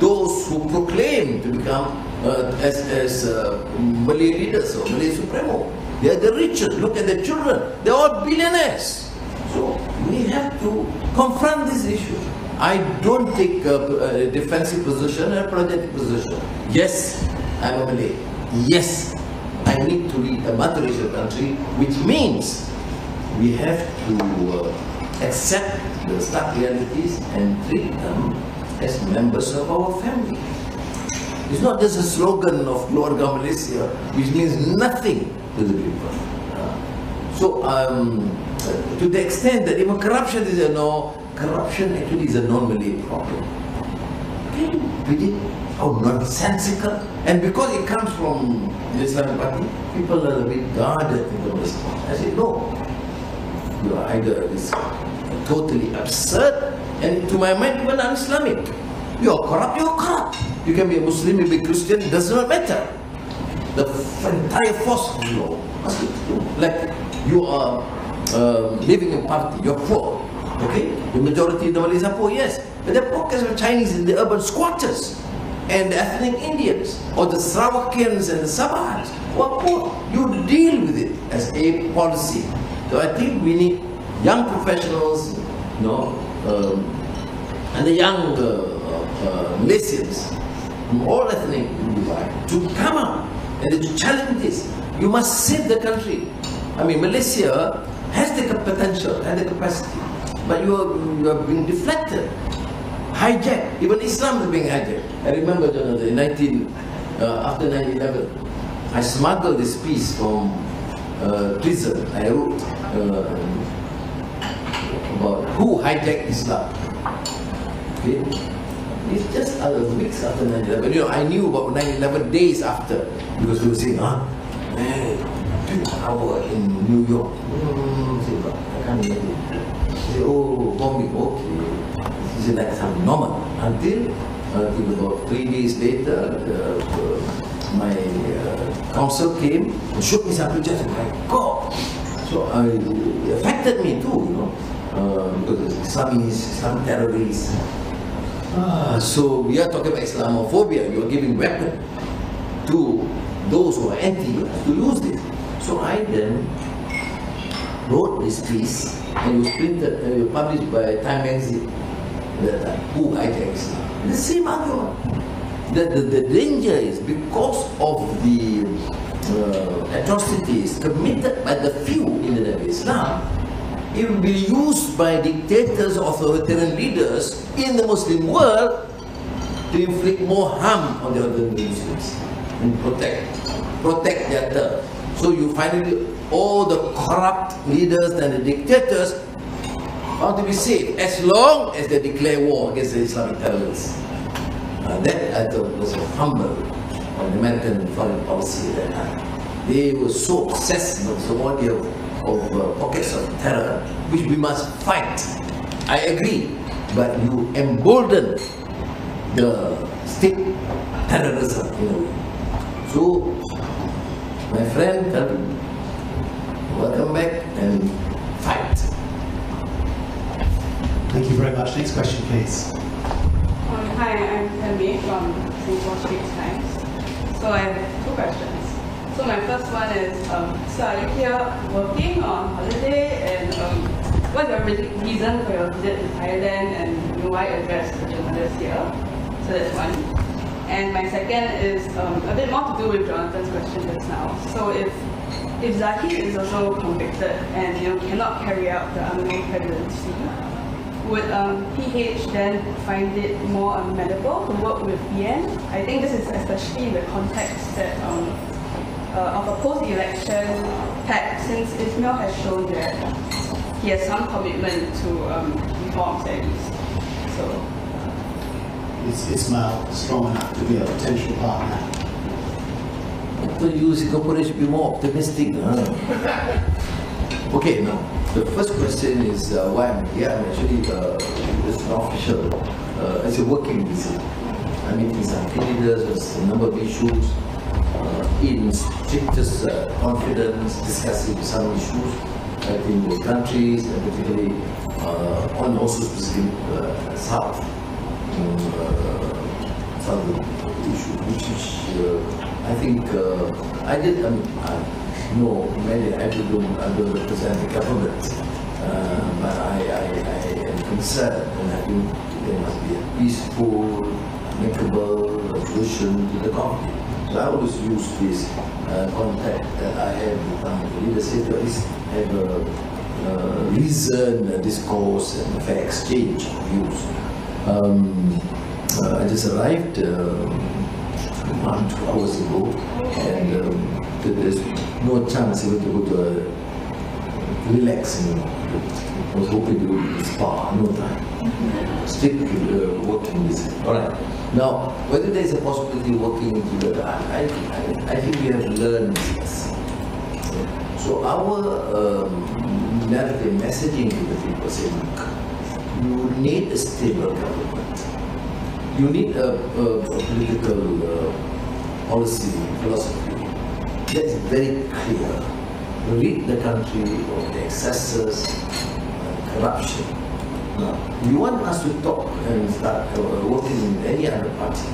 those who proclaim to become as Malay leaders or Malay Supremo. They are the richest. Look at the children. They're all billionaires. So we have to confront this issue. I don't take a defensive position or a apologetic position. Yes, I'm a Malay. Yes, I need to lead a multiracial country, which means we have to accept the stark realities and treat them as members of our family. It's not just a slogan of Keluarga Malaysia, which means nothing to the people. So, to the extent that even corruption is a no, corruption actually is a non-Malay problem. Okay, with it, how nonsensical. And because it comes from the Islamic Party, people are a bit guarded in the response. I say, no, you are either totally absurd, and to my mind, even un-Islamic. You are corrupt, you are corrupt. You can be a Muslim, you can be a Christian, it does not matter. The entire force of law must be true. Like you are living in poverty, you're poor. Okay? The majority of the Malays are poor, yes. But there are pockets of Chinese in the urban squatters and the ethnic Indians or the Sarawakians and the Sabahans who are poor. You deal with it as a policy. So I think we need young professionals, you know, and the young Malaysians from all ethnic divide to come out and to challenge this. You must save the country. I mean, Malaysia has the potential and the capacity, but you are being deflected, hijacked. Even Islam is being hijacked. I remember, Jonathan, after 9/11, I smuggled this piece from prison. I wrote about who hijacked Islam. Okay? It's just weeks after 9/11. You know, I knew about 9/11 days after, because they were saying, man, 2 hours in New York. I can't imagine. They say, oh, bombing, okay. This is like something normal. Until about 3 days later, my counsel came and showed me some pictures. My God! So it affected me too, you know, because Islam terrorists. So we are talking about Islamophobia. You are giving weapon to those who are anti to use this. So I then wrote this piece and it was printed, published by Time magazine at that time. Who hijacked Islam? The same argument. The danger is because of the atrocities committed by the few in the name of Islam, it will be used by dictators, authoritarian leaders in the Muslim world to inflict more harm on the other Muslims and protect their turf. So you finally, all the corrupt leaders and the dictators want to be safe as long as they declare war against the Islamic terrorists. That I thought was a humble on the American foreign policy at that time. They were so obsessed with the idea of pockets of terror, which we must fight. I agree, but you embolden the state terrorism in a way. So, my friend, welcome back and fight. Thank you very much. Next question, please. Hi, I'm Pemmy from Singapore Straits Times. So I have two questions. So my first one is, so are you here working on holiday, and what's your reason for your visit to Thailand, and why address the journalists here? So that's one. And my second is a bit more to do with Jonathan's question just now. So if Zaki is also convicted and cannot carry out the unknown presidency, would PH then find it more amenable to work with PN? I think this is especially in the context that of a post-election pact, since Ismail has shown that he has some commitment to reforms at least. So, Is Ismail strong enough to be a potential partner? So you Singaporeans should be more optimistic. Okay, now the first question is why I'm here. I'm actually it's an official, it's a working visit. I meet some leaders, there's a number of issues, in strictest confidence, discussing some issues, I think with countries, and particularly on also specifically South. Southern issue, which is, I think, I did, no, maybe I don't represent the government, but I am concerned, and I think there must be a peaceful, amicable solution to the conflict. So I always use this contact that I have with the leadership to at least have a reason, discourse, and a fair exchange of views. I just arrived 1 2 hours ago, and there's no chance even to go to relaxing. I was hoping to go to the spa, no time. Stick working visit. Alright. Now, whether there's a possibility of working together, I think we have learned this. So our narrative messaging to the people say, look, you need a stable government. You need a political policy, philosophy that is very clear. Rid the country of the excesses, corruption. Now, you want us to talk and start working in any other party,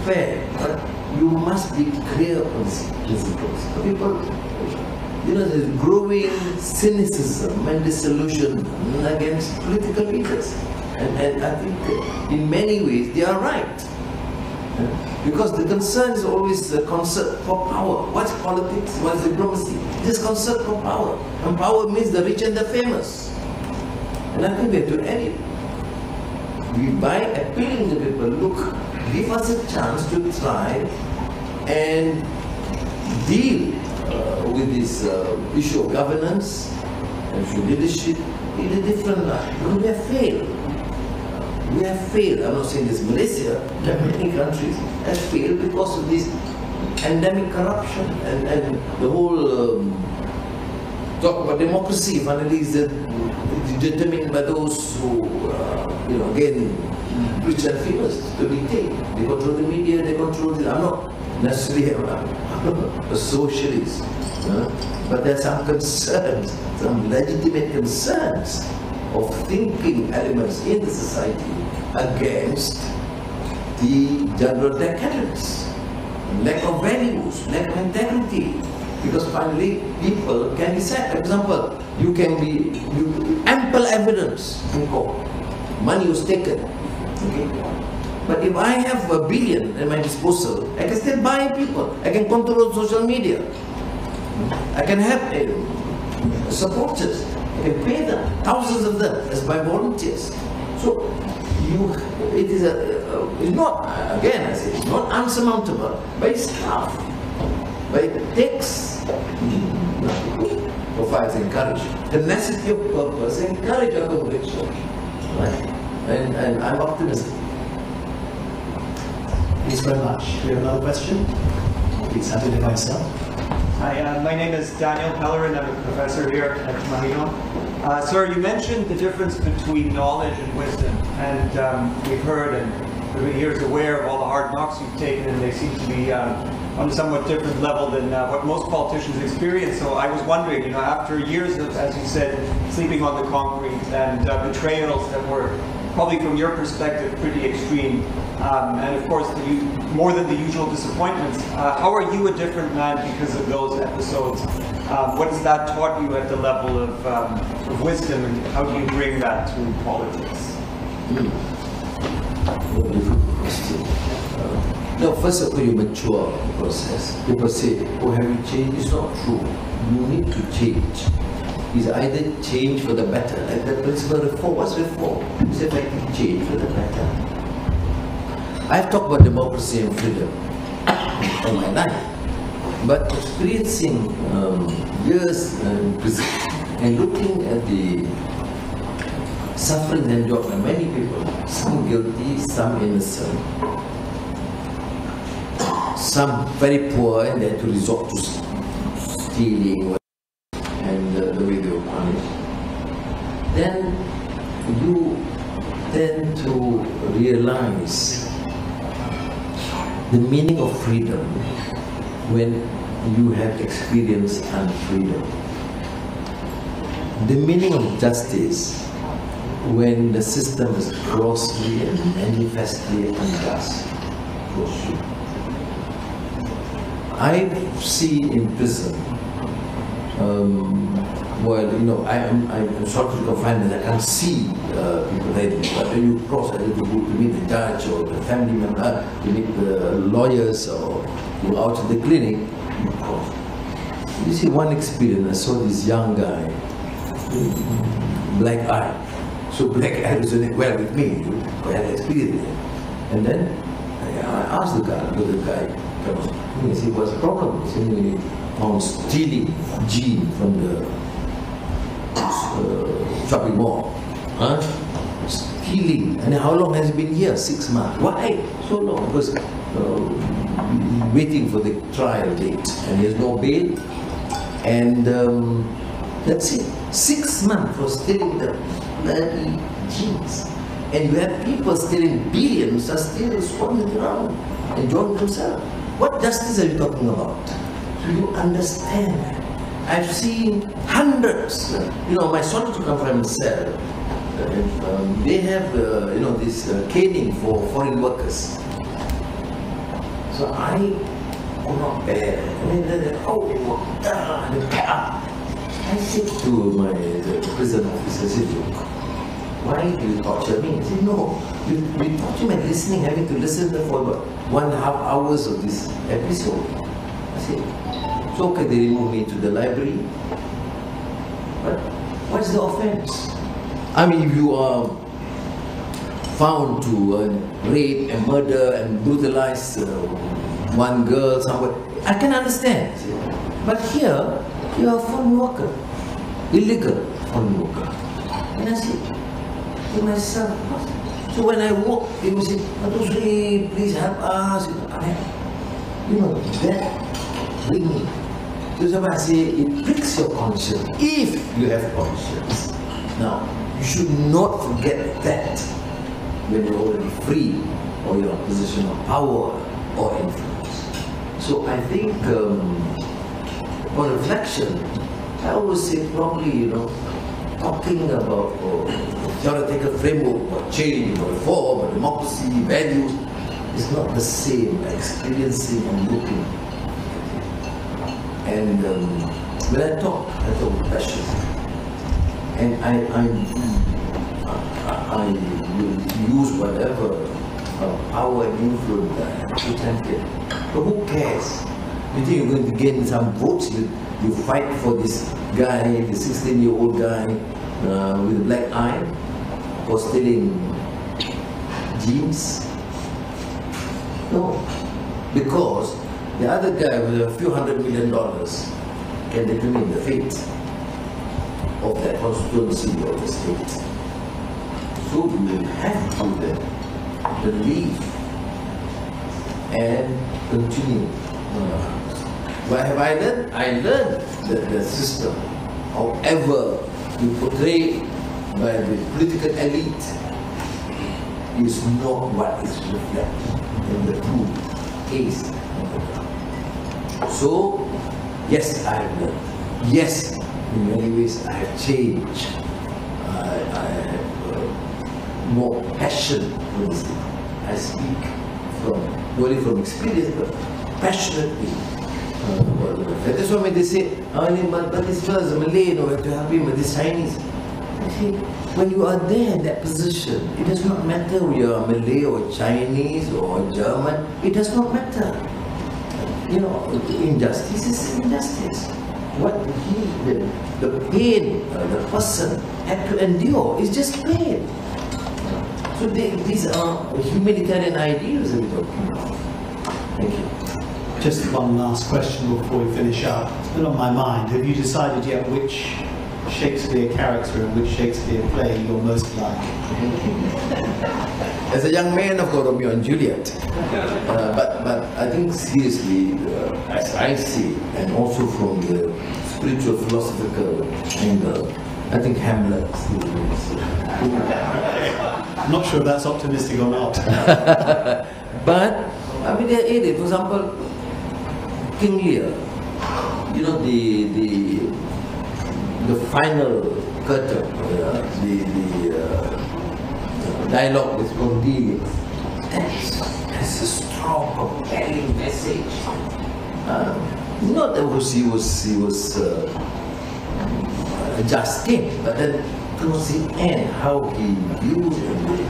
fair, but you must be clear on these principles. People, there's growing cynicism and disillusion against political leaders. And I think in many ways they are right. Because the concern is always the concern for power. What's politics? What's diplomacy? This concern for power. And power means the rich and the famous. And I think we have to end it. By appealing to people, look, give us a chance to try and deal with this issue of governance, issue of leadership in a different light. Because we have failed. We have failed. I'm not saying this Malaysia, there are many countries have failed because of this endemic corruption and the whole talk about democracy finally is determined by those who, again, rich and famous to dictate. They control the media, they control the, I'm not necessarily a socialist, but there are some concerns, some legitimate concerns of thinking elements in the society against the general decadence, lack of values, lack of integrity. Because finally, people can decide. For example, you can be ample evidence in court. Money was taken. Okay? But if I have $1 billion at my disposal, I can still buy people. I can control social media. I can have supporters. I can pay them, thousands of them, as by volunteers. So it is it's not, again I say, it's not unsurmountable, but it's tough. But it takes provides encouragement. The necessity of purpose encourage our conviction. Right? And I'm optimistic. Thanks very much. We have another question. Please identify yourself. Hi, my name is Daniel Pellerin. I'm a professor here at Mahino. Sir, you mentioned the difference between knowledge and wisdom, and we've heard and everybody here is aware of all the hard knocks you've taken, and they seem to be on a somewhat different level than what most politicians experience. So I was wondering, after years of, as you said, sleeping on the concrete and betrayals that were probably from your perspective pretty extreme, and of course more than the usual disappointments, how are you a different man because of those episodes? What has that taught you at the level of wisdom, and how do you bring that to politics? Difficult question. No, first of all, you mature the process. People say, oh, have you changed? It's not true. You need to change. It's either change for the better, like the principle reform. What's reform? It's effective change for the better. I've talked about democracy and freedom all my life, but experiencing years in prison and looking at the suffering endured by many people, some guilty, some innocent, some very poor, and they had to resort to stealing and the way they were punished. Then you tend to realize the meaning of freedom when you have experienced unfreedom. The meaning of justice when the system is grossly and manifestly unjust. I see in prison, I'm sort of confined that I can't see people there, but when you cross, either to go to meet the judge or the family member, to meet the lawyers or go out to the clinic, you cross. You see one experience, I saw this young guy, black eye. So black eye resonated well with me, I had experience it. And then I asked the guy, he said, what's the problem? He said, we found stealing gene from the shopping mall. Stealing. And how long has he been here? 6 months. Why so long? Because waiting for the trial date. And there's no bail. And that's it. 6 months for stealing the bloody genes. And you have people stealing billions are still swarming around, enjoying themselves. What justice are you talking about? Do you understand? I've seen hundreds. My solitary confinement cell, they have this caning for foreign workers. So I could not bear it. I said to the prison officer, I said, why do you torture me? He said, no, you torture me listening, having to listen for about 1.5 hours of this episode. I said, it's okay, they remove me to the library. But what's the offense? I mean, if you are found to rape and murder and brutalize one girl somewhere, I can understand. But here, you are a foreign worker, illegal foreign worker. And I said to myself, so when I walk, they will say, Datuk Seri, please help us. That bring me. So I say, it pricks your conscience, if you have conscience. Now, you should not forget that when you're already free, or you're in a position of power or influence. So I think, on reflection, I always say probably, talking about theoretical framework or change or reform or democracy, values, is not the same experiencing and looking. And when I talk with passion. And I will use whatever power and influence I can get. But who cares? You think you're going to gain some votes? You fight for this guy, the 16-year-old guy with a black eye, for stealing regimes? No, because the other guy with a few $100 million can determine the fate of that constituency or the state. So we will have to then believe and continue. What have I learned? I learned that the system, however you portray by the political elite, is not what is reflected in the true case of the ground. So, yes, I have learned. Yes, in many ways I have changed. I have more passion for this. I speak from, not only from experience, but passionately. That's why when they say, but this fellow is a Malay, we have to help him with this Chinese. I say, when you are there in that position, it does not matter whether you are Malay or Chinese or German, it does not matter. You know, injustice is injustice. What the pain the person had to endure is just pain. So these are humanitarian ideals that we're talking about. Thank you. Just one last question before we finish up. It's been on my mind. Have you decided yet which Shakespeare character and which Shakespeare play you're most like? As a young man, of course, Romeo and Juliet. But I think seriously, as I see, and also from the spiritual philosophical angle, I think Hamlet is. I'm not sure if that's optimistic or not. But I mean, there are areas. For example, King Lear. You know, the final curtain, the dialogue with Cordelia. That's a strong, compelling message. Not that he was adjusting, but then towards the end, how he viewed the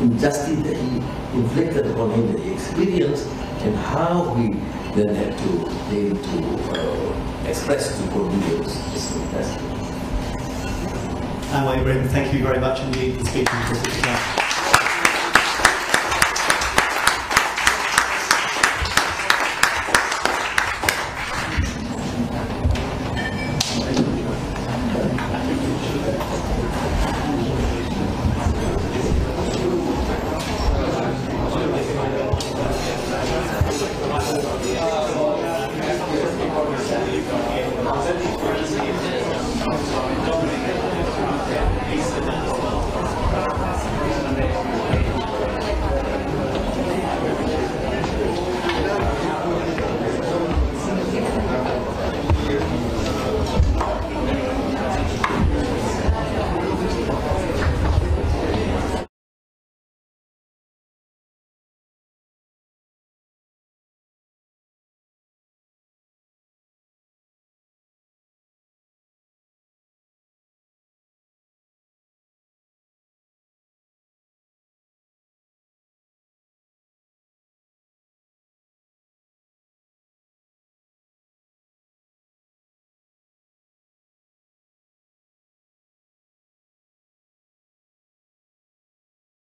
injustice that he inflicted upon him, that he experienced, and how he then had to be able to express to Cornelius his message. Anwar Ibrahim, thank you very much indeed for speaking to us today.